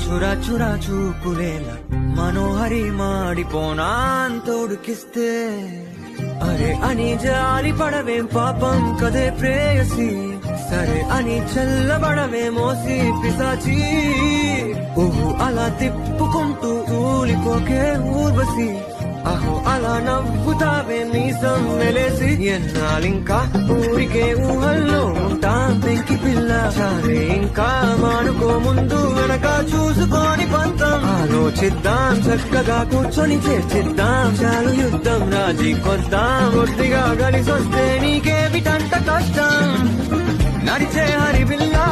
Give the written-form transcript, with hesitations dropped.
చురా చురా చూపులేలా మనోహరి మాడిపోనా తోడుకిస్తే అరే అని జాలి పడవేం పాపం కదే ప్రేయసి సరే అని చల్లబడవే మోసి పిశాచి ఊహు అలా తిప్పుకుంటూ ఊలిపోకే ఊర్వశి అహో అలా నవ్వుతావే మీసం మెలేసి ఎన్నాళ్ళింకా ఊరికే ఊహల్లో ఉంటాం పెంకి పిల్ల సరే ఇంకా మానుకో ముందు వెనక చూసుకొని పంతం ఆలోచిద్దాం చక్కగా కూర్చొని చేర్చిద్దాం చాలు యుద్ధం రాజీ కొద్దాం కొద్దిగా కలిసొస్తే నీకేమిటంట కష్టం నడిచే హరి బిల్లా